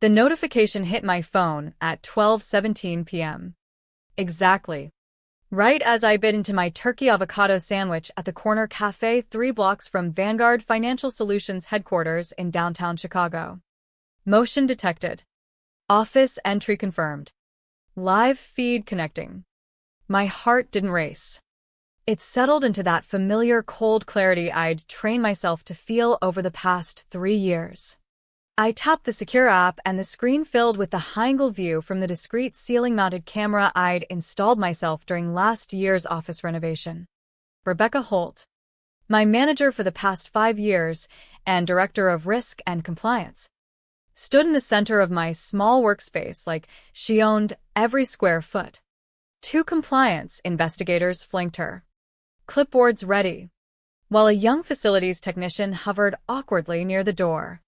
The notification hit my phone at 12:17 p.m. Exactly. Right as I bit into my turkey avocado sandwich at the corner cafe 3 blocks from Vanguard Financial Solutions headquarters in downtown Chicago. Motion detected. Office entry confirmed. Live feed connecting. My heart didn't race. It settled into that familiar cold clarity I'd trained myself to feel over the past 3 years. I tapped the secure app and the screen filled with the high-angle view from the discreet ceiling-mounted camera I'd installed myself during last year's office renovation. Rebecca Holt, my manager for the past 5 years and director of risk and compliance, stood in the center of my small workspace like she owned every square foot. 2 compliance investigators flanked her, clipboards ready, while a young facilities technician hovered awkwardly near the door,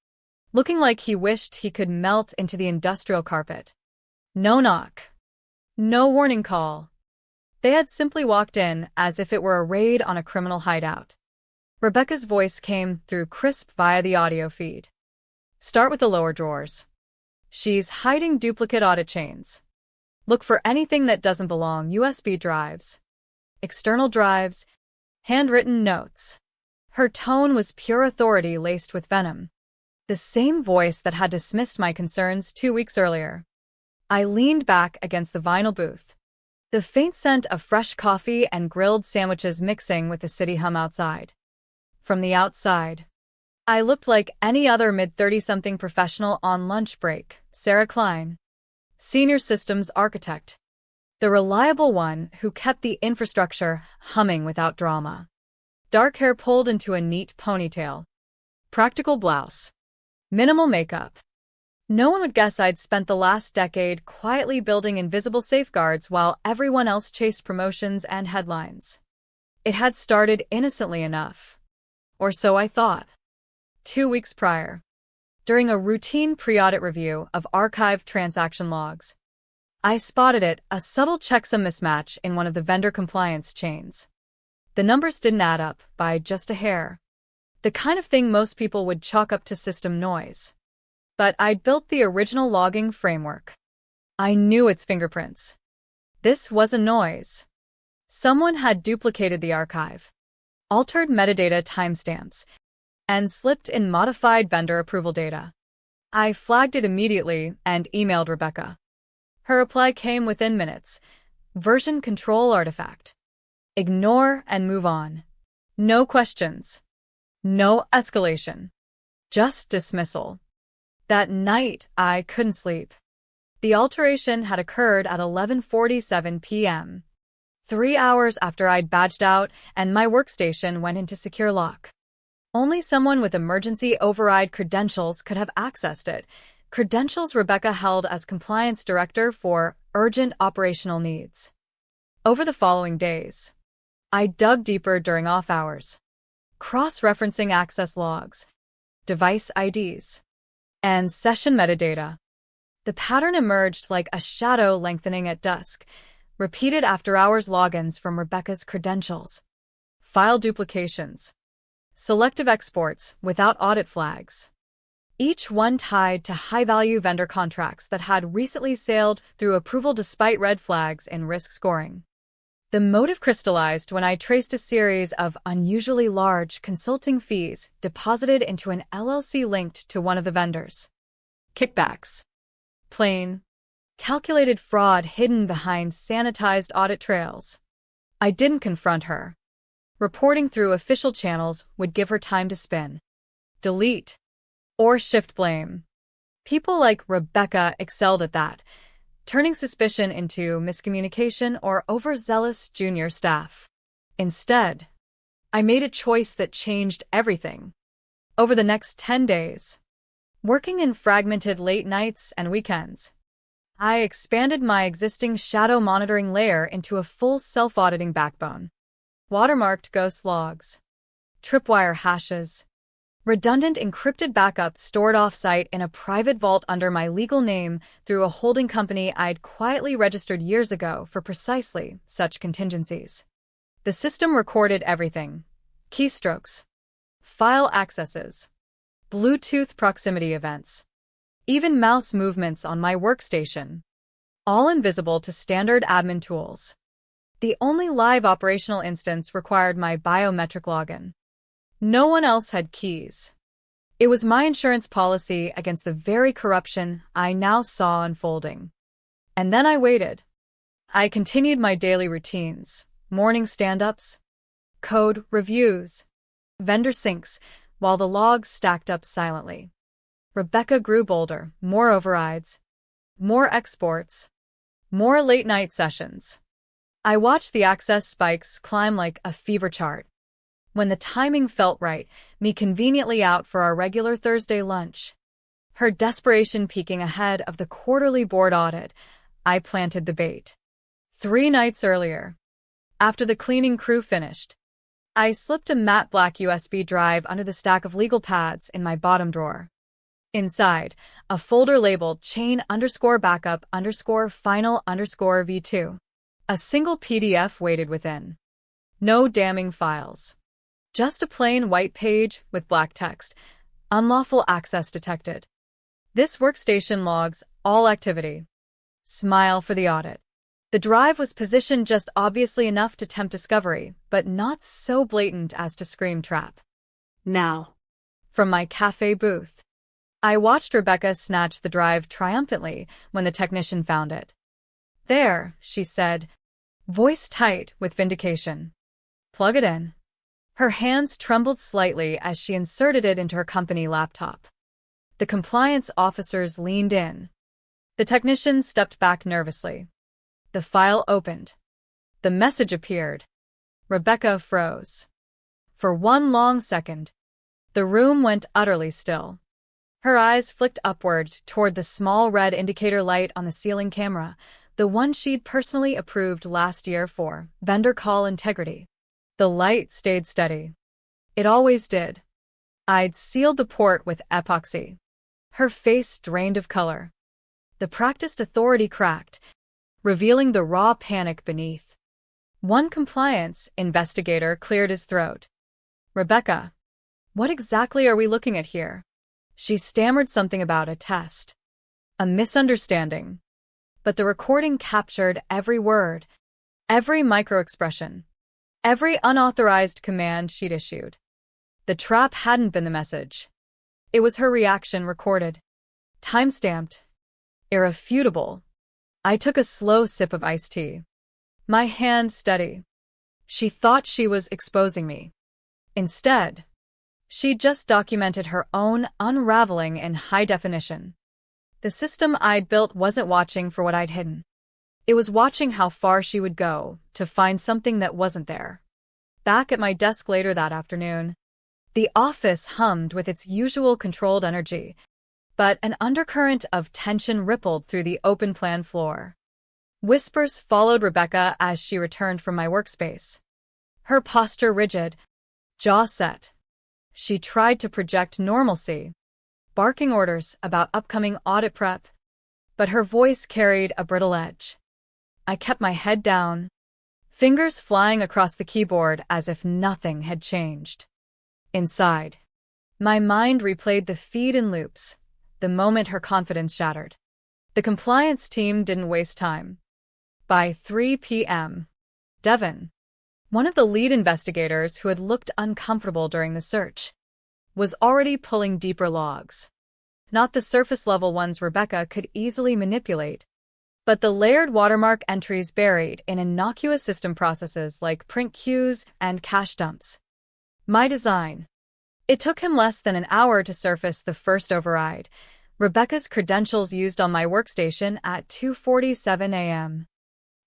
looking like he wished he could melt into the industrial carpet. No knock. No warning call. They had simply walked in as if it were a raid on a criminal hideout. Rebecca's voice came through crisp via the audio feed. Start with the lower drawers. She's hiding duplicate audit chains. Look for anything that doesn't belong: USB drives, external drives, handwritten notes. Her tone was pure authority laced with venom. The same voice that had dismissed my concerns 2 weeks earlier. I leaned back against the vinyl booth, the faint scent of fresh coffee and grilled sandwiches mixing with the city hum outside. From the outside, I looked like any other mid-30-something professional on lunch break: Sarah Klein, senior systems architect, the reliable one who kept the infrastructure humming without drama. Dark hair pulled into a neat ponytail, practical blouse, minimal makeup. No one would guess I'd spent the last decade quietly building invisible safeguards while everyone else chased promotions and headlines. It had started innocently enough. Or so I thought. 2 weeks prior, during a routine pre-audit review of archived transaction logs, I spotted a subtle checksum mismatch in one of the vendor compliance chains. The numbers didn't add up by just a hair. The kind of thing most people would chalk up to system noise. But I'd built the original logging framework. I knew its fingerprints. This wasn't noise. Someone had duplicated the archive, altered metadata timestamps, and slipped in modified vendor approval data. I flagged it immediately and emailed Rebecca. Her reply came within minutes. Version control artifact. Ignore and move on. No questions. No escalation. Just dismissal. That night, I couldn't sleep. The alteration had occurred at 11:47 p.m., 3 hours after I'd badged out and my workstation went into secure lock. Only someone with emergency override credentials could have accessed it, credentials Rebecca held as compliance director for urgent operational needs. Over the following days, I dug deeper during off hours, cross-referencing access logs, device IDs, and session metadata. The pattern emerged like a shadow lengthening at dusk, repeated after-hours logins from Rebecca's credentials, file duplications, selective exports without audit flags, each one tied to high-value vendor contracts that had recently sailed through approval despite red flags in risk scoring. The motive crystallized when I traced a series of unusually large consulting fees deposited into an LLC linked to one of the vendors. Kickbacks. Plain, calculated fraud hidden behind sanitized audit trails. I didn't confront her. Reporting through official channels would give her time to spin, delete, or shift blame. People like Rebecca excelled at that, turning suspicion into miscommunication or overzealous junior staff. Instead, I made a choice that changed everything. Over the next 10 days, working in fragmented late nights and weekends, I expanded my existing shadow monitoring layer into a full self-auditing backbone. Watermarked ghost logs, tripwire hashes, redundant encrypted backups stored off-site in a private vault under my legal name through a holding company I'd quietly registered years ago for precisely such contingencies. The system recorded everything: keystrokes, file accesses, Bluetooth proximity events, even mouse movements on my workstation. All invisible to standard admin tools. The only live operational instance required my biometric login. No one else had keys. It was my insurance policy against the very corruption I now saw unfolding. And then I waited. I continued my daily routines, morning stand-ups, code reviews, vendor syncs, while the logs stacked up silently. Rebecca grew bolder, more overrides, more exports, more late-night sessions. I watched the access spikes climb like a fever chart. When the timing felt right, me conveniently out for our regular Thursday lunch. Her desperation peeking ahead of the quarterly board audit, I planted the bait. 3 nights earlier, after the cleaning crew finished, I slipped a matte black USB drive under the stack of legal pads in my bottom drawer. Inside, a folder labeled chain_backup_final_v2. A single PDF waited within. No damning files. Just a plain white page with black text. Unlawful access detected. This workstation logs all activity. Smile for the audit. The drive was positioned just obviously enough to tempt discovery, but not so blatant as to scream trap. Now, from my cafe booth, I watched Rebecca snatch the drive triumphantly when the technician found it. There, she said, voice tight with vindication. Plug it in. Her hands trembled slightly as she inserted it into her company laptop. The compliance officers leaned in. The technician stepped back nervously. The file opened. The message appeared. Rebecca froze. For one long second, the room went utterly still. Her eyes flicked upward toward the small red indicator light on the ceiling camera, the one she'd personally approved last year for vendor call integrity. The light stayed steady. It always did. I'd sealed the port with epoxy. Her face drained of color. The practiced authority cracked, revealing the raw panic beneath. One compliance investigator cleared his throat. Rebecca, what exactly are we looking at here? She stammered something about a test. A misunderstanding. But the recording captured every word, every microexpression, every unauthorized command she'd issued. The trap hadn't been the message. It was her reaction recorded. Time-stamped. Irrefutable. I took a slow sip of iced tea. My hand steady. She thought she was exposing me. Instead, she'd just documented her own unraveling in high definition. The system I'd built wasn't watching for what I'd hidden. It was watching how far she would go to find something that wasn't there. Back at my desk later that afternoon, the office hummed with its usual controlled energy, but an undercurrent of tension rippled through the open-plan floor. Whispers followed Rebecca as she returned from my workspace. Her posture rigid, jaw set. She tried to project normalcy, barking orders about upcoming audit prep, but her voice carried a brittle edge. I kept my head down, fingers flying across the keyboard as if nothing had changed. Inside, my mind replayed the feed in loops, the moment her confidence shattered. The compliance team didn't waste time. By 3 p.m., Devin, one of the lead investigators who had looked uncomfortable during the search, was already pulling deeper logs. Not the surface-level ones Rebecca could easily manipulate, but the layered watermark entries buried in innocuous system processes like print queues and cache dumps. My design. It took him less than an hour to surface the first override, Rebecca's credentials used on my workstation at 2:47 a.m.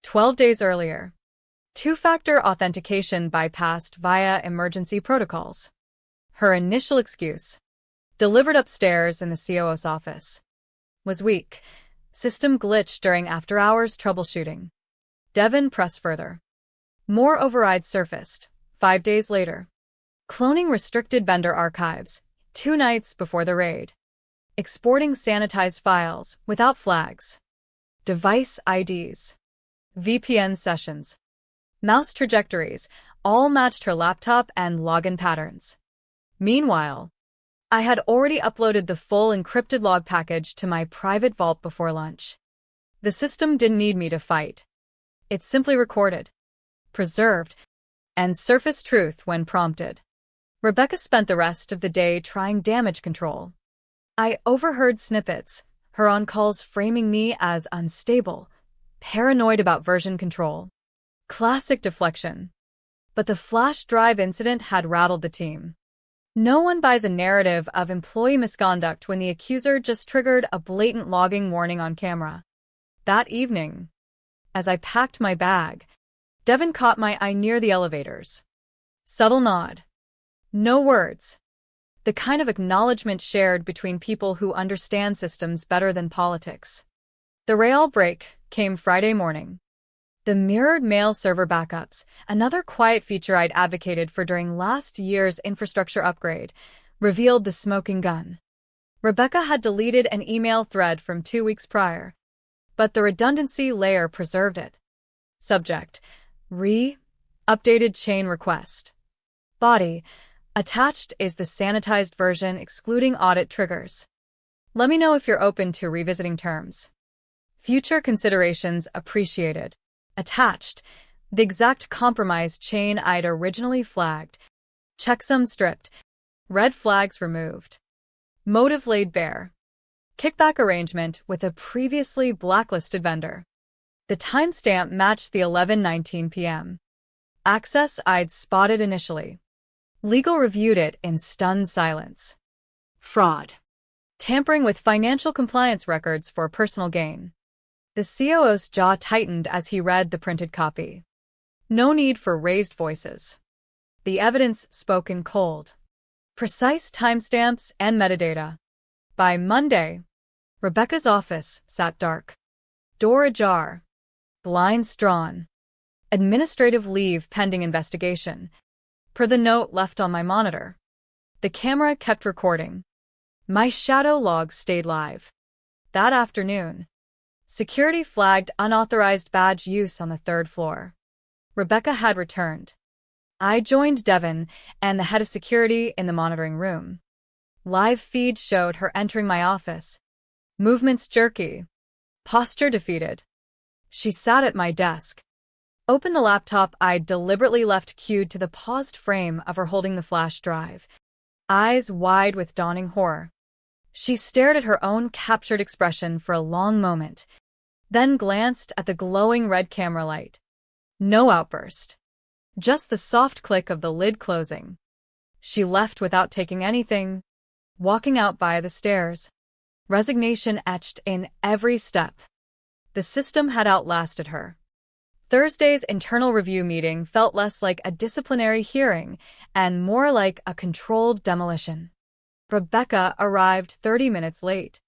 12 days earlier. Two-factor authentication bypassed via emergency protocols. Her initial excuse, delivered upstairs in the COO's office, was weak. System glitch during after-hours troubleshooting. Devin pressed further. More overrides surfaced, 5 days later. Cloning restricted vendor archives, 2 nights before the raid. Exporting sanitized files without flags. Device IDs. VPN sessions. Mouse trajectories all matched her laptop and login patterns. Meanwhile, I had already uploaded the full encrypted log package to my private vault before lunch. The system didn't need me to fight. It simply recorded, preserved, and surfaced truth when prompted. Rebecca spent the rest of the day trying damage control. I overheard snippets, her on-calls framing me as unstable, paranoid about version control. Classic deflection. But the flash drive incident had rattled the team. No one buys a narrative of employee misconduct when the accuser just triggered a blatant logging warning on camera. That evening, as I packed my bag, Devin caught my eye near the elevators. Subtle nod. No words. The kind of acknowledgement shared between people who understand systems better than politics. The real break came Friday morning. The mirrored mail server backups, another quiet feature I'd advocated for during last year's infrastructure upgrade, revealed the smoking gun. Rebecca had deleted an email thread from 2 weeks prior, but the redundancy layer preserved it. Subject: updated chain request. Body: attached is the sanitized version excluding audit triggers. Let me know if you're open to revisiting terms. Future considerations appreciated. Attached: the exact compromise chain I'd originally flagged. Checksum stripped. Red flags removed. Motive laid bare. Kickback arrangement with a previously blacklisted vendor. The timestamp matched the 11:19 p.m. Access I'd spotted initially. Legal reviewed it in stunned silence. Fraud. Tampering with financial compliance records for personal gain. The COO's jaw tightened as he read the printed copy. No need for raised voices. The evidence spoke in cold. Precise timestamps and metadata. By Monday, Rebecca's office sat dark. Door ajar. Blinds drawn. Administrative leave pending investigation. Per the note left on my monitor. The camera kept recording. My shadow logs stayed live. That afternoon, security flagged unauthorized badge use on the 3rd floor. Rebecca had returned. I joined Devin and the head of security in the monitoring room. Live feed showed her entering my office. Movements jerky. Posture defeated. She sat at my desk. Opened the laptop I'd deliberately left cued to the paused frame of her holding the flash drive. Eyes wide with dawning horror. She stared at her own captured expression for a long moment, then glanced at the glowing red camera light. No outburst. Just the soft click of the lid closing. She left without taking anything, walking out via the stairs. Resignation etched in every step. The system had outlasted her. Thursday's internal review meeting felt less like a disciplinary hearing and more like a controlled demolition. Rebecca arrived 30 minutes late,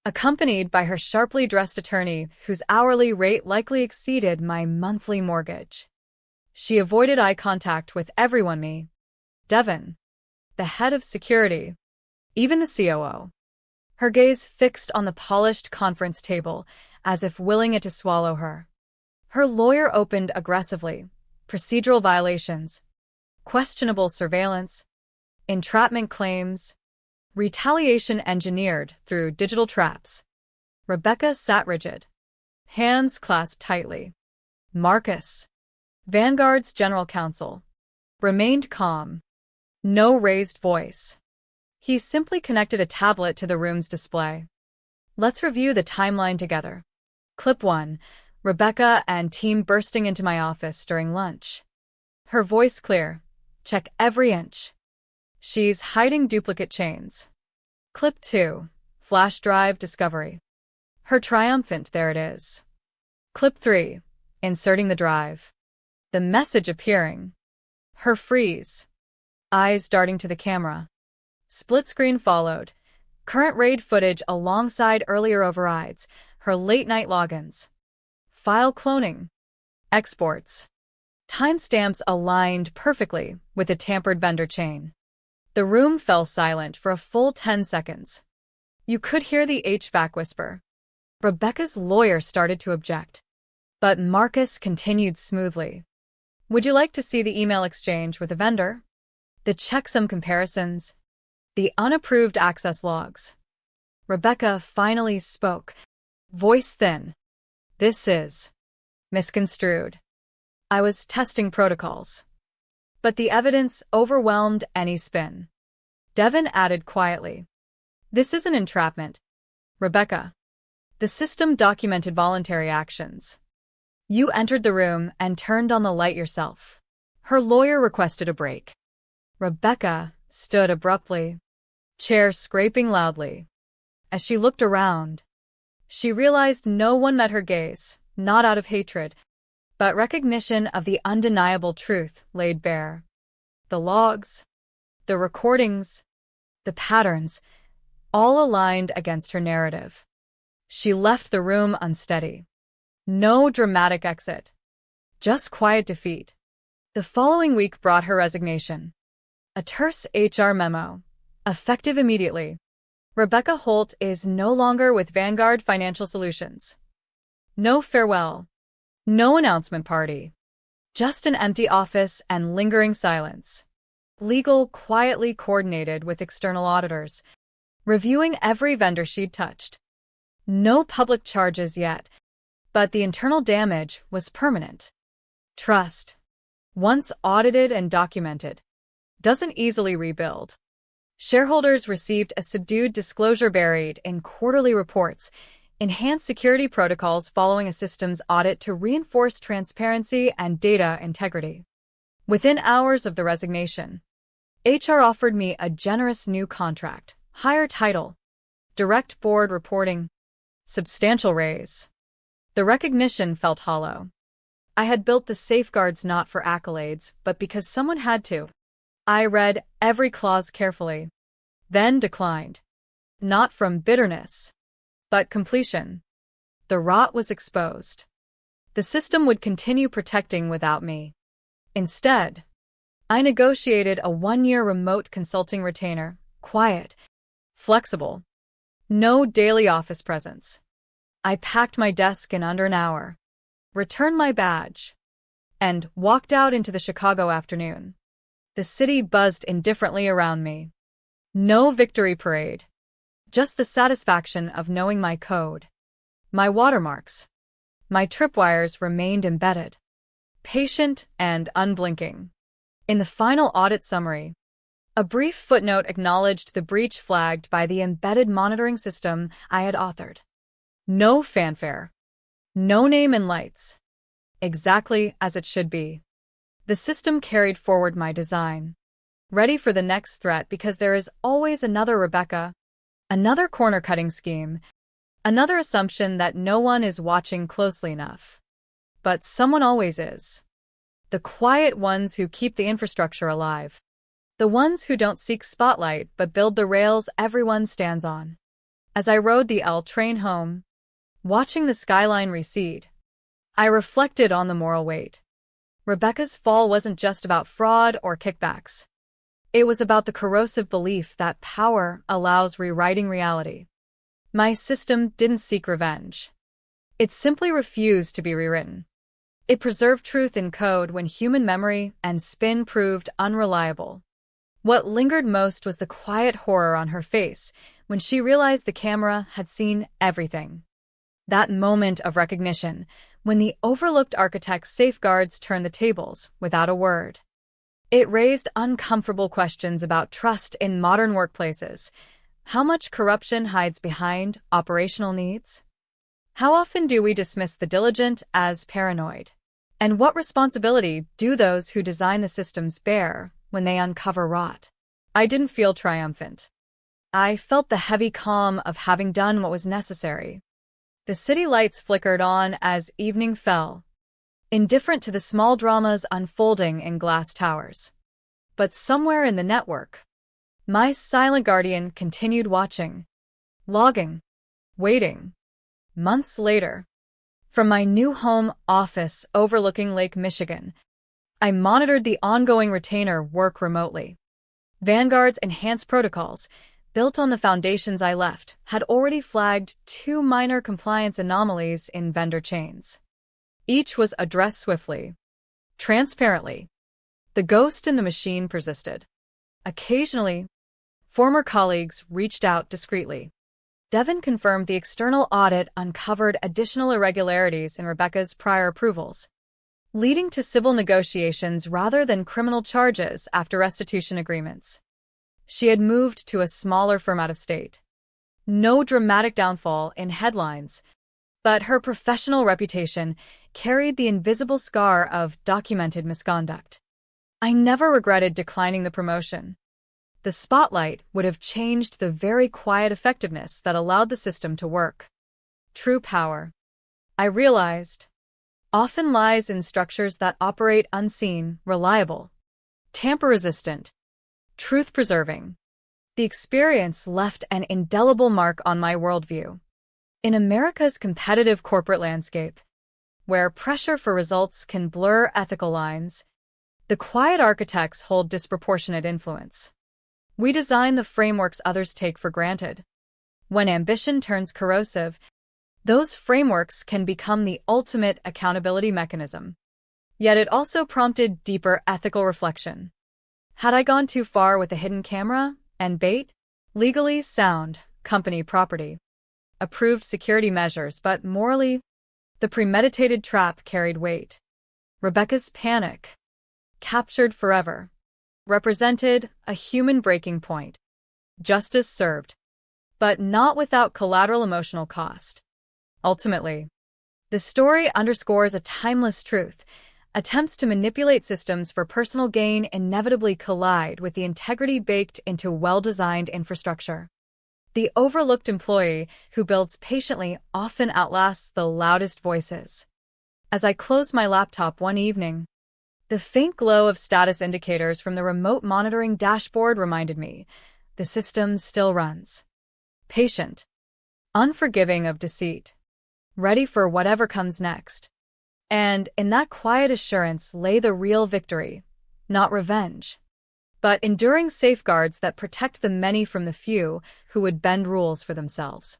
accompanied by her sharply dressed attorney whose hourly rate likely exceeded my monthly mortgage. She avoided eye contact with everyone me, Devin, the head of security, even the COO. Her gaze fixed on the polished conference table as if willing it to swallow her. Her lawyer opened aggressively. Procedural violations, questionable surveillance, entrapment claims, retaliation engineered through digital traps. Rebecca sat rigid, hands clasped tightly. Marcus, Vanguard's general counsel, remained calm. No raised voice. He simply connected a tablet to the room's display. Let's review the timeline together. Clip 1. Rebecca and team bursting into my office during lunch. Her voice clear. Check every inch. She's hiding duplicate chains. Clip 2. Flash drive discovery. Her triumphant, there it is. Clip 3. Inserting the drive. The message appearing. Her freeze. Eyes darting to the camera. Split screen followed. Current raid footage alongside earlier overrides. Her late-night logins. File cloning. Exports. Timestamps aligned perfectly with the tampered vendor chain. The room fell silent for a full 10 seconds. You could hear the HVAC whisper. Rebecca's lawyer started to object, but Marcus continued smoothly. Would you like to see the email exchange with the vendor? The checksum comparisons? The unapproved access logs. Rebecca finally spoke, voice thin. This is misconstrued. I was testing protocols. But the evidence overwhelmed any spin. Devon added quietly. This isn't entrapment, Rebecca. The system documented voluntary actions. You entered the room and turned on the light yourself. Her lawyer requested a break. Rebecca stood abruptly, chair scraping loudly. As she looked around, she realized no one met her gaze, not out of hatred, but recognition of the undeniable truth laid bare. The logs, the recordings, the patterns, all aligned against her narrative. She left the room unsteady. No dramatic exit, just quiet defeat. The following week brought her resignation. A terse HR memo, effective immediately. Rebecca Holt is no longer with Vanguard Financial Solutions. No farewell. No announcement party. Just an empty office and lingering silence. Legal quietly coordinated with external auditors, reviewing every vendor she'd touched. No public charges yet, but the internal damage was permanent. Trust, once audited and documented, doesn't easily rebuild. Shareholders received a subdued disclosure buried in quarterly reports, enhanced security protocols following a systems audit to reinforce transparency and data integrity. Within hours of the resignation, HR offered me a generous new contract, higher title, direct board reporting, substantial raise. The recognition felt hollow. I had built the safeguards not for accolades, but because someone had to. I read every clause carefully, then declined. Not from bitterness, but completion. The rot was exposed. The system would continue protecting without me. Instead, I negotiated a 1-year remote consulting retainer, quiet, flexible, no daily office presence. I packed my desk in under an hour, returned my badge, and walked out into the Chicago afternoon. The city buzzed indifferently around me. No victory parade, just the satisfaction of knowing my code. My watermarks, my tripwires remained embedded, patient and unblinking. In the final audit summary, a brief footnote acknowledged the breach flagged by the embedded monitoring system I had authored. No fanfare, no name in lights. Exactly as it should be. The system carried forward my design, ready for the next threat because there is always another Rebecca, another corner-cutting scheme, another assumption that no one is watching closely enough. But someone always is. The quiet ones who keep the infrastructure alive. The ones who don't seek spotlight but build the rails everyone stands on. As I rode the L train home, watching the skyline recede, I reflected on the moral weight. Rebecca's fall wasn't just about fraud or kickbacks. It was about the corrosive belief that power allows rewriting reality. My system didn't seek revenge. It simply refused to be rewritten. It preserved truth in code when human memory and spin proved unreliable. What lingered most was the quiet horror on her face when she realized the camera had seen everything. That moment of recognition, when the overlooked architect's safeguards turned the tables without a word. It raised uncomfortable questions about trust in modern workplaces. How much corruption hides behind operational needs? How often do we dismiss the diligent as paranoid? And what responsibility do those who design the systems bear when they uncover rot? I didn't feel triumphant. I felt the heavy calm of having done what was necessary. The city lights flickered on as evening fell, indifferent to the small dramas unfolding in glass towers. But somewhere in the network, my silent guardian continued watching, logging, waiting. Months later, from my new home office overlooking Lake Michigan, I monitored the ongoing retainer work remotely. Vanguard's enhanced protocols, built on the foundations I left, had already flagged 2 minor compliance anomalies in vendor chains. Each was addressed swiftly, transparently. The ghost in the machine persisted. Occasionally, Former colleagues reached out discreetly. Devon confirmed the external audit uncovered additional irregularities in Rebecca's prior approvals, leading to civil negotiations rather than criminal charges after restitution agreements. She had moved to a smaller firm out of state. No dramatic downfall in headlines, but her professional reputation carried the invisible scar of documented misconduct. I never regretted declining the promotion. The spotlight would have changed the very quiet effectiveness that allowed the system to work. True power, I realized, often lies in structures that operate unseen, reliable, tamper-resistant, truth-preserving. The experience left an indelible mark on my worldview. In America's competitive corporate landscape, where pressure for results can blur ethical lines, the quiet architects hold disproportionate influence. We design the frameworks others take for granted. When ambition turns corrosive, those frameworks can become the ultimate accountability mechanism. Yet it also prompted deeper ethical reflection. Had I gone too far with the hidden camera and bait? Legally sound, company property. Approved security measures, but morally, the premeditated trap carried weight. Rebecca's panic, captured forever, represented a human breaking point. Justice served, but not without collateral emotional cost. Ultimately, the story underscores a timeless truth. Attempts to manipulate systems for personal gain inevitably collide with the integrity baked into well-designed infrastructure. The overlooked employee who builds patiently often outlasts the loudest voices. As I closed my laptop one evening, the faint glow of status indicators from the remote monitoring dashboard reminded me the system still runs. Patient, unforgiving of deceit, ready for whatever comes next. And in that quiet assurance lay the real victory, not revenge, but enduring safeguards that protect the many from the few who would bend rules for themselves.